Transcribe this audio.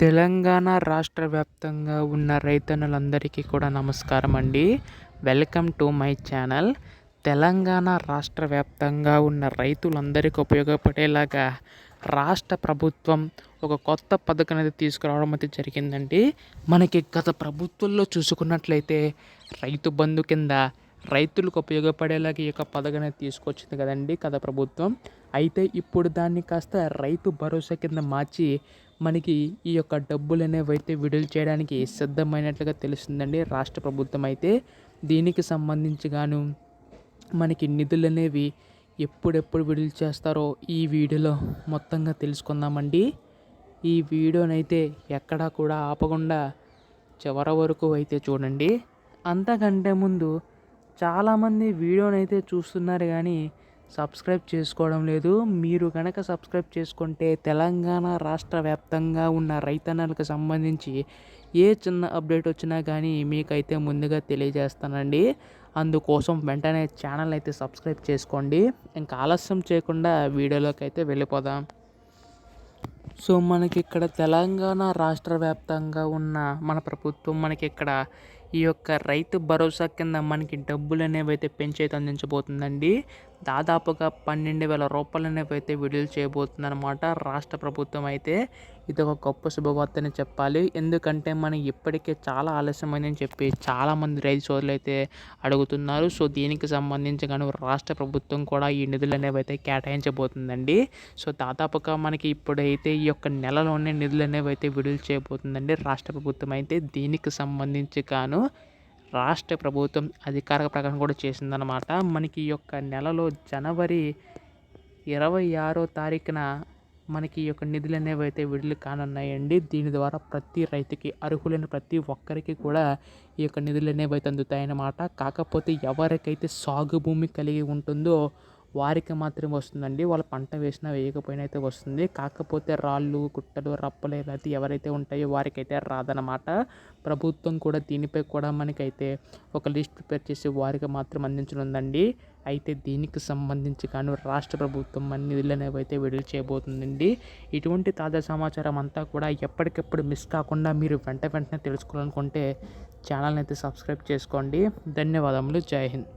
తెలంగాణ రాష్ట్ర వ్యాప్తంగా ఉన్న రైతన్నలందరికీ కూడా నమస్కారం అండి. Welcome to my channel. Telangana రాష్ట్ర వ్యాప్తంగా ఉన్న రైతులందరికీ ఉపయోగపడేలాగా రాష్ట్ర ప్రభుత్వం ఒక కొత్త పథకం అనేది తీసుకురావడం అయితే జరిగిందండి. మనకి గత ప్రభుత్వంలో చూసుకున్నట్లయితే రైతు బంధు కింద రైతులకు ఉపయోగపడేలాగా ఈ యొక్క పథకం అనేది తీసుకొచ్చింది కదండి గత ప్రభుత్వం. అయితే ఇప్పుడు దాన్ని కాస్త రైతు భరోసా కింద మార్చి మనకి ఈ యొక్క డబ్బులు అనేవి అయితే విడుదల చేయడానికి సిద్ధమైనట్లుగా తెలుస్తుందండి రాష్ట్ర ప్రభుత్వం అయితే. దీనికి సంబంధించి గాను మనకి నిధులు అనేవి ఎప్పుడెప్పుడు విడుదల చేస్తారో ఈ వీడియోలో మొత్తంగా తెలుసుకుందామండి. ఈ వీడియోనైతే ఎక్కడా కూడా ఆపకుండా చివరి వరకు అయితే చూడండి. అంతకంటే ముందు చాలామంది వీడియోనైతే చూస్తున్నారు కానీ సబ్స్క్రైబ్ చేసుకోవడం లేదు. మీరు కనుక సబ్స్క్రైబ్ చేసుకుంటే తెలంగాణ రాష్ట్ర వ్యాప్తంగా ఉన్న రైతన్నలకు సంబంధించి ఏ చిన్న అప్డేట్ వచ్చినా కానీ మీకైతే ముందుగా తెలియజేస్తానండి. అందుకోసం వెంటనే ఛానల్ అయితే సబ్స్క్రైబ్ చేసుకోండి. ఇంకా ఆలస్యం చేయకుండా వీడియోలోకి అయితే వెళ్ళిపోదాం. సో మనకి ఇక్కడ తెలంగాణ రాష్ట్ర వ్యాప్తంగా ఉన్న మన ప్రభుత్వం మనకి ఇక్కడ ఈ యొక్క రైతు భరోసా కింద మనకి డబ్బులు అనేవి అయితే పెంచి అయితే అందించబోతుందండి. దాదాపుగా 12,000 రూపాయలు అనేవి అయితే విడుదల చేయబోతుంది అనమాట రాష్ట్ర ప్రభుత్వం అయితే. ఇది ఒక గొప్ప శుభవార్తని చెప్పాలి. ఎందుకంటే మనం ఇప్పటికే చాలా ఆలస్యమైందని చెప్పి చాలామంది రైతు సోదరులు అయితే అడుగుతున్నారు. సో దీనికి సంబంధించి కానీ రాష్ట్ర ప్రభుత్వం కూడా ఈ నిధులు అనేవి అయితే కేటాయించబోతుందండి. సో దాదాపుగా మనకి ఇప్పుడైతే ఈ యొక్క నెలలోనే నిధులు అనేవి అయితే విడుదల చేయబోతుందండి రాష్ట్ర ప్రభుత్వం అయితే. దీనికి సంబంధించి గాను రాష్ట్ర ప్రభుత్వం అధికారిక ప్రకటన కూడా చేసిందనమాట. మనకి ఈ యొక్క నెలలో జనవరి 26వ తారీఖున మనకి ఈ యొక్క నిధులు అనేవి అయితే విడుదల కానున్నాయండి. దీని ద్వారా ప్రతి రైతుకి అర్హులైన ప్రతి ఒక్కరికి కూడా ఈ యొక్క నిధులు అనేవి అయితే అందుతాయన్నమాట. కాకపోతే ఎవరికైతే సాగు భూమి కలిగి ఉంటుందో వారికి మాత్రమే వస్తుందండి. వాళ్ళు పంట వేసినా వేయకపోయినా అయితే వస్తుంది. కాకపోతే రాళ్ళు గుట్టలు రప్పలు ఇలాంటి ఎవరైతే ఉంటాయో వారికైతే రాదనమాట. ప్రభుత్వం కూడా దీనిపై కూడా మనకైతే ఒక లిస్ట్ ప్రిపేర్ చేసి వారికి మాత్రం అందించనుందండి. అయితే దీనికి సంబంధించి కానీ రాష్ట్ర ప్రభుత్వం అన్ని నిధులు అనేవి అయితే విడుదల చేయబోతుందండి. ఇటువంటి తాజా సమాచారం అంతా కూడా ఎప్పటికప్పుడు మిస్ కాకుండా మీరు వెంటనే తెలుసుకోవాలనుకుంటే ఛానల్ని అయితే సబ్స్క్రైబ్ చేసుకోండి. ధన్యవాదములు. జై హింద్.